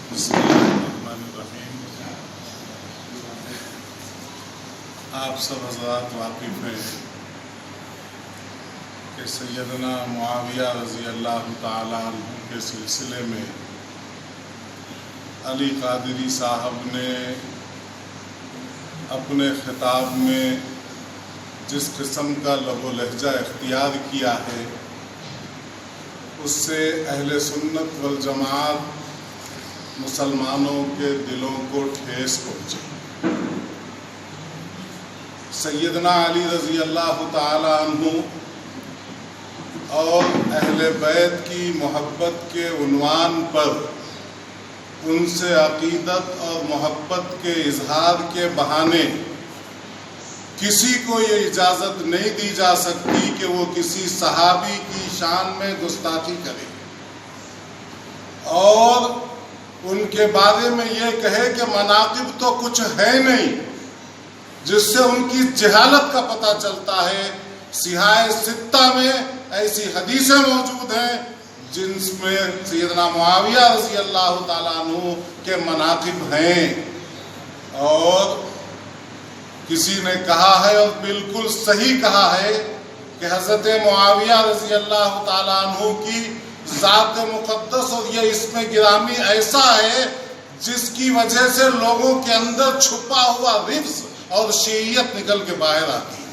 بسم اللہ الرحمن الرحیم۔ آپ سب حضرات واقف ہیں کہ سیدنا معاویہ رضی اللہ تعالیٰ عنہ کے سلسلے میں علی قادری صاحب نے اپنے خطاب میں جس قسم کا لب و لہجہ اختیار کیا ہے اس سے اہل سنت والجماعت مسلمانوں کے دلوں کو ٹھیس پہنچی۔ سیدنا علی رضی اللہ تعالی عنہ اور اہل بیت کی محبت کے عنوان پر ان سے عقیدت اور محبت کے اظہار کے بہانے کسی کو یہ اجازت نہیں دی جا سکتی کہ وہ کسی صحابی کی شان میں گستاخی کرے اور ان کے بارے میں یہ کہے کہ مناقب تو کچھ ہے نہیں، جس سے ان کی جہالت کا پتہ چلتا ہے۔ صحاح ستہ میں ایسی حدیثیں موجود ہیں جن میں سیدنا معاویہ رضی اللہ تعالیٰ عنہ کے مناقب ہیں، اور کسی نے کہا ہے اور بالکل صحیح کہا ہے کہ حضرت معاویہ رضی اللہ تعالیٰ عنہ کی ذات مقدس اور یہ اسم گرامی ایسا ہے جس کی وجہ سے لوگوں کے اندر چھپا ہوا رفض اور شیعیت نکل کے باہر آتی ہے۔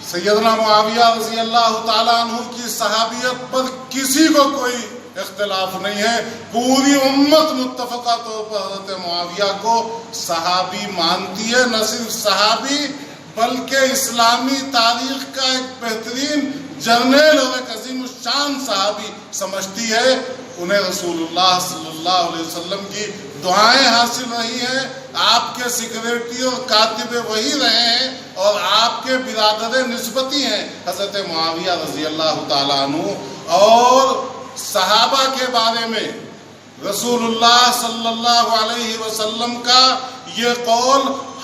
سیدنا معاویہ رضی اللہ تعالیٰ عنہ کی صحابیت پر کسی کو کوئی اختلاف نہیں ہے، پوری امت متفقہ طور پر حضرت معاویہ کو صحابی مانتی ہے، نہ صرف صحابی بلکہ اسلامی تاریخ کا ایک بہترین جرنیل اور ایک عظیم الشان صحابی سمجھتی ہے۔ انہیں رسول اللہ صلی اللہ علیہ وسلم کی دعائیں حاصل رہی ہیں، آپ کے سیکریٹری اور کاتب وحی رہے ہیں، اور آپ کے برادر نسبتی ہیں حضرت معاویہ رضی اللہ تعالیٰ عنہ۔ اور صحابہ کے بارے میں رسول اللہ صلی اللہ علیہ وسلم کا یہ قول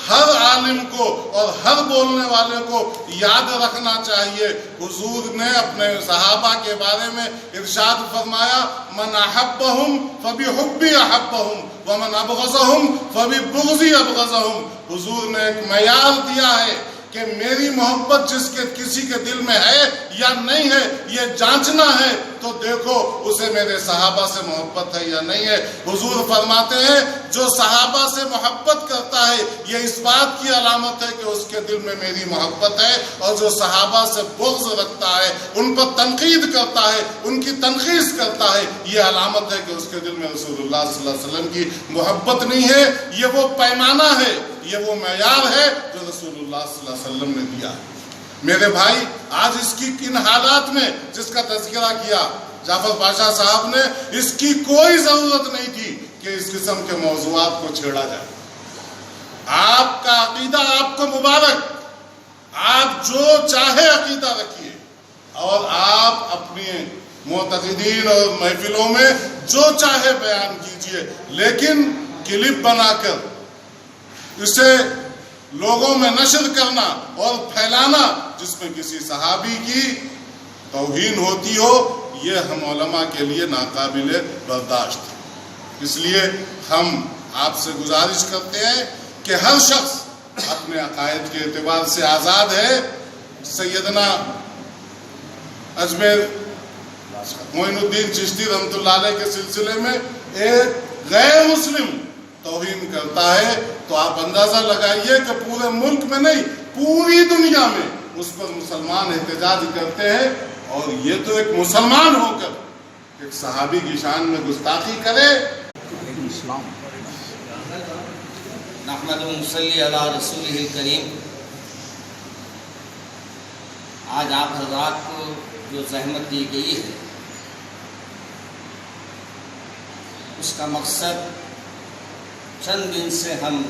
ہر عالم کو اور ہر بولنے والے کو یاد رکھنا چاہیے۔ حضور نے اپنے صحابہ کے بارے میں ارشاد فرمایا، من احبہم فبحبی احبہم ومن ابغضہم فببغضی ابغضہم۔ حضور نے ایک معیار دیا ہے کہ میری محبت جس کے کسی کے دل میں ہے یا نہیں ہے یہ جانچنا ہے تو دیکھو اسے میرے صحابہ سے محبت ہے یا نہیں ہے۔ حضور فرماتے ہیں جو صحابہ سے محبت کرتا ہے یہ اس بات کی علامت ہے کہ اس کے دل میں میری محبت ہے، اور جو صحابہ سے بغض رکھتا ہے، ان پر تنقید کرتا ہے، ان کی تنقید کرتا ہے، یہ علامت ہے کہ اس کے دل میں رسول اللہ صلی اللہ علیہ وسلم کی محبت نہیں ہے۔ یہ وہ پیمانہ ہے، یہ وہ معیار ہے جو رسول اللہ صلی اللہ علیہ وسلم نے دیا۔ میرے بھائی، آج اس کی کن حالات میں جس کا تذکرہ کیا جعفر پاشا صاحب نے، اس کی کوئی ضرورت نہیں تھی کہ اس قسم کے موضوعات کو چھیڑا جائے۔ آپ کا عقیدہ آپ کو مبارک، آپ جو چاہے عقیدہ رکھیے اور آپ اپنے معتقدین اور محفلوں میں جو چاہے بیان کیجئے، لیکن کلپ بنا کر اسے لوگوں میں نشر کرنا اور پھیلانا جس میں کسی صحابی کی توہین ہوتی ہو، یہ ہم علماء کے لیے ناقابل برداشت ہے۔ اس لیے ہم آپ سے گزارش کرتے ہیں کہ ہر شخص اپنے عقائد کے اعتبار سے آزاد ہے۔ سیدنا اجمیر معین الدین چشتی رحمۃ اللہ علیہ کے سلسلے میں ایک غیر مسلم توہین کرتا ہے تو آپ اندازہ لگائیے کہ پورے ملک میں نہیں پوری دنیا میں اس پر مسلمان احتجاج کرتے ہیں، اور یہ تو ایک مسلمان ہو کر ایک صحابی کی شان میں گستاخی کرے۔ نحمدہ ونصلی علی رسولہ الکریم۔ آج آپ حضرات کو جو زحمت دی گئی ہے اس کا مقصد چند دن سے ہم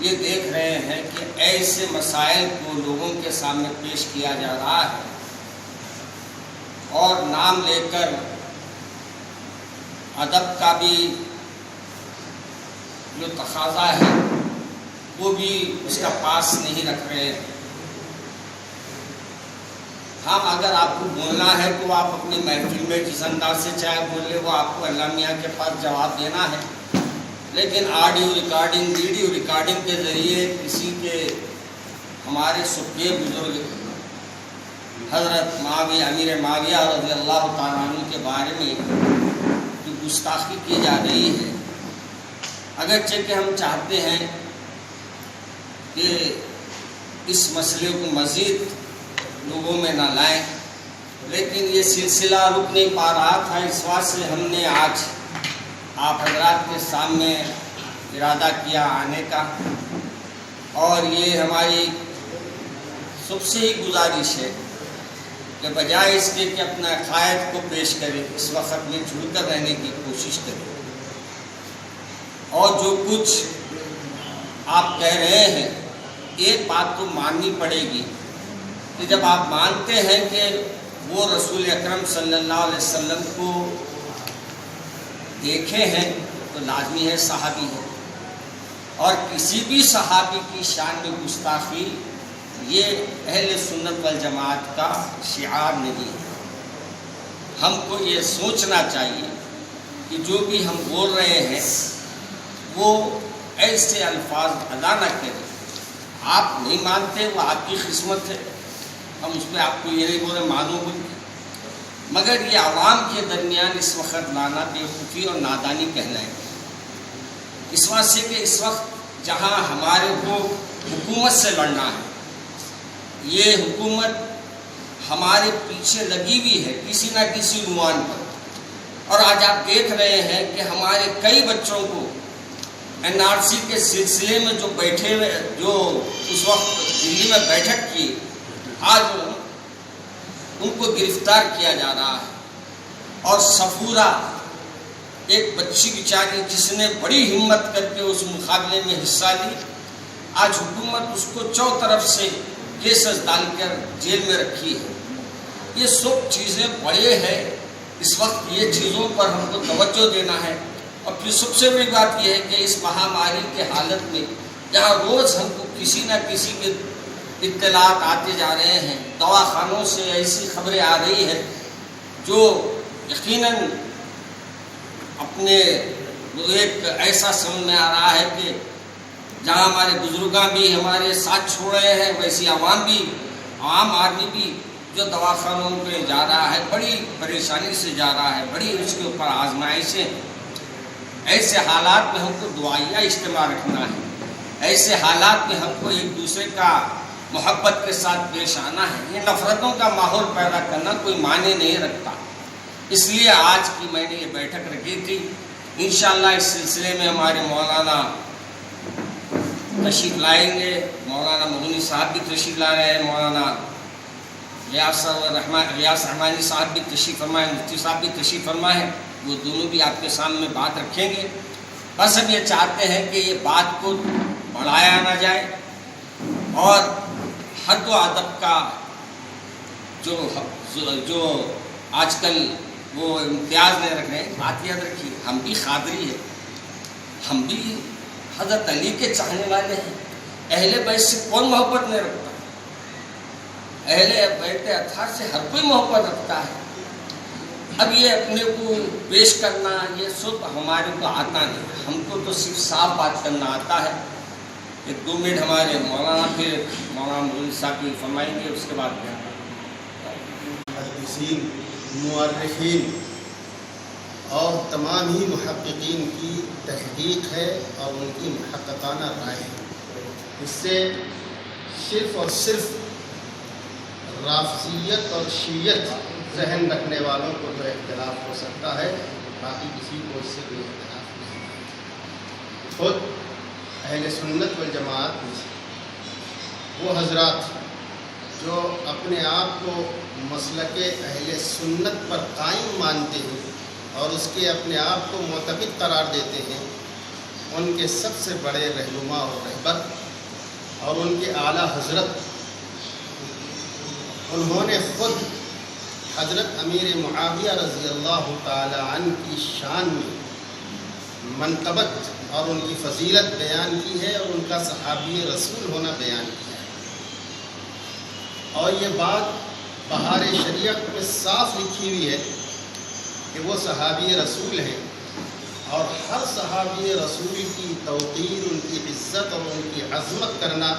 یہ دیکھ رہے ہیں کہ ایسے مسائل کو لوگوں کے سامنے پیش کیا جا رہا ہے، اور نام لے کر ادب کا بھی جو تقاضا ہے وہ بھی اس کا پاس نہیں رکھ رہے ہیں۔ ہاں اگر آپ کو بولنا ہے تو آپ اپنی محفل میں جس انداز سے چاہے بول لے، وہ آپ کو علامہ میاں کے پاس جواب دینا ہے، لیکن آڈیو ریکارڈنگ ویڈیو ریکارڈنگ کے ذریعے کسی کے ہمارے سبکے بزرگ حضرت معاویہ امیر معاویہ رضی اللہ تعالیٰ عنہ کے بارے میں جو گستاخی کی جا رہی ہے، اگرچہ کہ ہم چاہتے ہیں کہ اس مسئلے کو مزید لوگوں میں نہ لائیں، لیکن یہ سلسلہ رک نہیں پا رہا تھا، اس وجہ سے ہم نے آج آپ حضرات کے سامنے ارادہ کیا آنے کا، اور یہ ہماری سب سے ہی گزارش ہے کہ بجائے اس کے کہ اپنا عقائد کو پیش کریں، اس وقت میں جھول کر رہنے کی کوشش کریں، اور جو کچھ آپ کہہ رہے ہیں ایک بات تو ماننی پڑے گی کہ جب آپ مانتے ہیں کہ وہ رسول اکرم صلی اللہ علیہ وسلم کو دیکھے ہیں تو لازمی ہے صحابی ہے، اور کسی بھی صحابی کی شان میں گستاخی یہ اہل سنت والجماعت کا شعار نہیں ہے۔ ہم کو یہ سوچنا چاہیے کہ جو بھی ہم بول رہے ہیں وہ ایسے الفاظ ادا نہ کریں۔ آپ نہیں مانتے وہ آپ کی قسمت ہے، ہم اس پہ آپ کو یہ نہیں بولے مانو بول کے، مگر یہ عوام کے درمیان اس وقت لانا بےوقوفی اور نادانی کہلائے گا، اس وجہ سے کہ اس وقت جہاں ہمارے کو حکومت سے لڑنا ہے، یہ حکومت ہمارے پیچھے لگی ہوئی ہے کسی نہ کسی عنوان پر، اور آج آپ دیکھ رہے ہیں کہ ہمارے کئی بچوں کو NRC کے سلسلے میں جو بیٹھے ہوئے، جو اس وقت دلی میں بیٹھک کی، آج ان کو گرفتار کیا جا رہا ہے، اور صفورہ ایک بچی بیچاری جس نے بڑی ہمت کر کے اس مقابلے میں حصہ لی، آج حکومت اس کو چو طرف سے کیسز ڈال کر جیل میں رکھی ہے۔ یہ سب چیزیں بڑے ہیں، اس وقت یہ چیزوں پر ہم کو توجہ دینا ہے، اور پھر سب سے بڑی بات یہ ہے کہ اس مہاماری کے حالت میں جہاں روز ہم کو کسی نہ کسی کے اطلاعات آتے جا رہے ہیں، دواخانوں سے ایسی خبریں آ رہی ہیں جو یقیناً اپنے ایک ایسا سمجھ میں آ رہا ہے کہ جہاں ہمارے بزرگاں بھی ہمارے ساتھ چھوڑ رہے ہیں، ویسی عوام بھی، عام آدمی بھی جو دواخانوں پہ جا رہا ہے، بڑی پریشانی سے جا رہا ہے، بڑی اس کے اوپر آزمائشیں۔ ایسے حالات میں ہم کو دعائیہ اجتماع رکھنا ہے، ایسے حالات میں ہم کو ایک دوسرے کا محبت کے ساتھ پیش آنا ہے، یہ نفرتوں کا ماحول پیدا کرنا کوئی معنی نہیں رکھتا۔ اس لیے آج کی میں نے یہ بیٹھک رکھی تھی، انشاءاللہ اس سلسلے میں ہمارے مولانا تشریف لائیں گے، مولانا مغنی صاحب بھی تشریف لا رہے ہیں، مولانا ریاض رحمانی صاحب بھی تشریف فرمائے، مفتی صاحب بھی تشریف فرمائے، وہ دونوں بھی آپ کے سامنے بات رکھیں گے۔ بس ہم یہ چاہتے ہیں کہ یہ بات کو بڑھایا نہ جائے، اور حد و ادب کا جو آج کل وہ امتیاز نہیں رکھ رہے ہیں، بات یاد رکھیے ہم بھی قادری ہیں، ہم بھی حضرت علی کے چاہنے والے ہیں۔ اہل بیت سے کون محبت نہیں رکھتا؟ اہل بیت اطہار سے ہر کوئی محبت رکھتا ہے۔ اب یہ اپنے کو پیش کرنا یہ سب ہمارے کو آتا نہیں، ہم کو تو صرف صاف بات کرنا آتا ہے۔ ایک 2 منٹ ہمارے مولانا پھر مولانا مغنی صاحب بھی فرمائیں گے، اس کے بعد محدثین، مورخین اور تمام ہی محققین کی تحقیق ہے اور ان کی محققانہ رائے ہے۔ اس سے صرف اور صرف رافضیت اور شیعت ذہن رکھنے والوں کو تو اختلاف ہو سکتا ہے، باقی کسی کو اس سے کوئی اختلاف نہیں۔ خود اہل سنت والجماعت میں وہ حضرات جو اپنے آپ کو مسلک اہل سنت پر قائم مانتے ہیں اور اس کے اپنے آپ کو معتقد قرار دیتے ہیں، ان کے سب سے بڑے رہنما اور رہبر اور ان کے اعلیٰ حضرت، انہوں نے خود حضرت امیر معاویہ رضی اللہ تعالی عنہ کی شان میں منقبت اور ان کی فضیلت بیان کی ہے، اور ان کا صحابی رسول ہونا بیان کیا ہے۔ اور یہ بات بہار شریعت میں صاف لکھی ہوئی ہے کہ وہ صحابی رسول ہیں، اور ہر صحابی رسول کی توقیر، ان کی عزت اور ان کی عظمت کرنا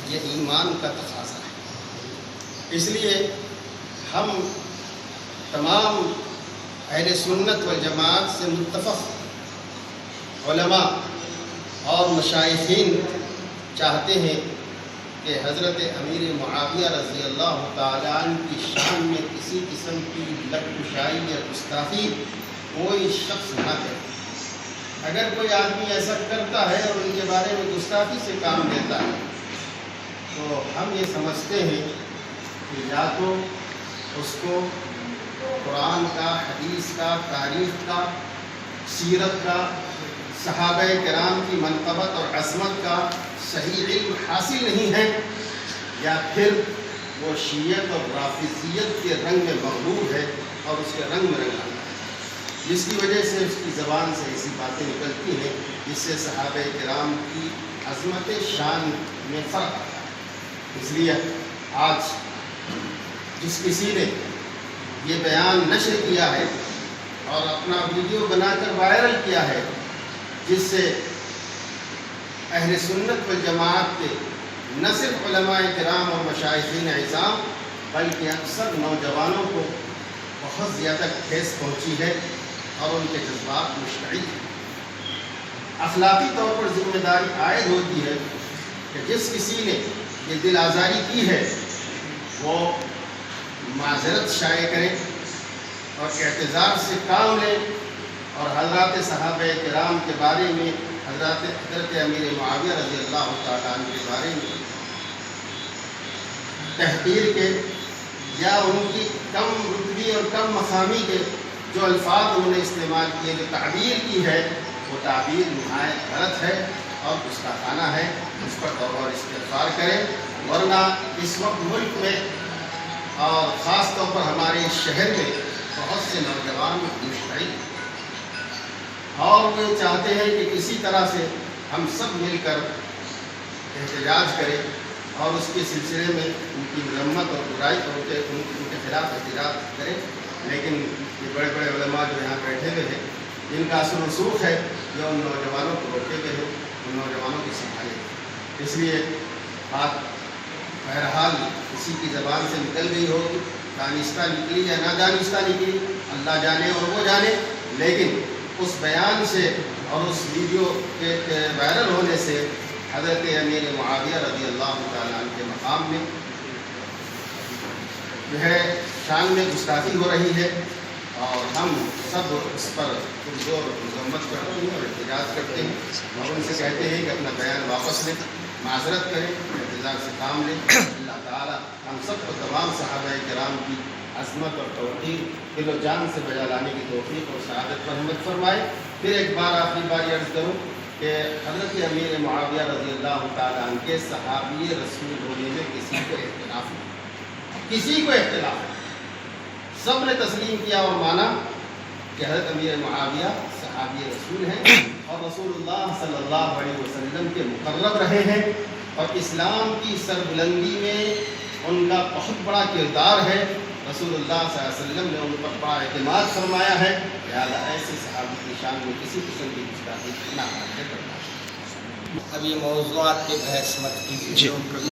یہ ایمان کا تقاضا ہے۔ اس لیے ہم تمام اہل سنت والجماعت سے متفق علماء اور مشائخین چاہتے ہیں کہ حضرت امیر معاویہ رضی اللہ تعالیٰ عنہ کی شان میں کسی قسم کی لٹکشائی یا گستاخی کوئی شخص نہ کرے۔ اگر کوئی آدمی ایسا کرتا ہے اور ان کے بارے میں گستاخی سے کام لیتا ہے تو ہم یہ سمجھتے ہیں کہ یا تو اس کو قرآن کا، حدیث کا، تاریخ کا، سیرت کا، صحابہ کرام کی منقبت اور عظمت کا صحیح علم حاصل نہیں ہے، یا پھر وہ شیعت اور رافضیت کے رنگ میں مغرور ہے اور اس کے رنگ میں رنگا ہے، جس کی وجہ سے اس کی زبان سے ایسی باتیں نکلتی ہیں جس سے صحابہ کرام کی عظمت شان میں فرق آتا ہے۔ اس لیے آج جس کسی نے یہ بیان نشر کیا ہے اور اپنا ویڈیو بنا کر وائرل کیا ہے، جس سے اہل سنت والجماعت کے نہ صرف علماء کرام اور مشائخین عظام بلکہ اکثر نوجوانوں کو بہت زیادہ ٹھیس پہنچی ہے اور ان کے جذبات مشتعل ہیں۔ اخلاقی طور پر ذمہ داری عائد ہوتی ہے کہ جس کسی نے یہ دل آزاری کی ہے وہ معذرت شائع کرے اور اعتذار سے کام لے، اور حضرات صحابہ کرام کے بارے میں، حضرت امیر معاویہ رضی اللہ تعالیٰ عنہ کے بارے میں تحقیر کے یا ان کی کم رتبی اور کم مقامی کے جو الفاظ انہوں نے استعمال کیے، جو تعبیر کی ہے، وہ تعبیر نہایت غلط ہے اور گستاخانہ ہے۔ اس پر توبہ اور استغفار کریں، ورنہ اس وقت ملک میں اور خاص طور پر ہمارے شہر میں بہت سے نوجوان مشتعل ہیں اور وہ چاہتے ہیں کہ کسی طرح سے ہم سب مل کر احتجاج کریں اور اس کے سلسلے میں ان کی مرمت اور برائی ان کے خلاف احتجاج کریں، لیکن یہ بڑے بڑے علماء جو یہاں بیٹھے ہوئے ہیں، جن کا اثر و رسوخ ہے، جو ان نوجوانوں کو روکے ہوئے ہیں، ان نوجوانوں کی سنبھالیں۔ اس لیے بات بہرحال کسی کی زبان سے نکل گئی ہوگی، دانستہ نکلی یا نادانستہ نکلی، اللہ جانے اور وہ جانے، لیکن اس بیان سے اور اس ویڈیو کے وائرل ہونے سے حضرت امیر معاویہ رضی اللہ تعالیٰ عنہ کے مقام میں جو ہے شان میں گستاخی ہو رہی ہے، اور ہم سب اس پر پرزور مذمت کرتے ہیں اور احتجاج کرتے ہیں اور ان سے کہتے ہیں کہ اپنا بیان واپس لیں، معذرت کریں، احتجاج سے کام لیں۔ اللہ تعالیٰ ہم سب کو تمام صحابہ کرام کی عظمت اور توقیر دل و جان سے بجا لانے کی توفیق اور سعادت پر رحمت فرمائے۔ پھر ایک بار آخری بار یہ عرض کروں کہ حضرت امیر معاویہ رضی اللہ تعالیٰ عنہ کے صحابی رسول ہونے میں کسی کو اختلاف نہیں، کسی کو اختلاف نہیں، سب نے تسلیم کیا اور مانا کہ حضرت امیر معاویہ صحابی رسول ہیں اور رسول اللہ صلی اللہ علیہ وسلم کے مقرب رہے ہیں، اور اسلام کی سربلندی میں ان کا بہت بڑا کردار ہے۔ رسول اللہ صلی اللہ علیہ وسلم نے ان پر بڑا اعتماد فرمایا ہے، لہٰذا ایسے صحابی کی شان میں کسی قسم کی گستاخی نہ کرنا۔ اب یہ موضوعات پہ بحث مت کیجیے۔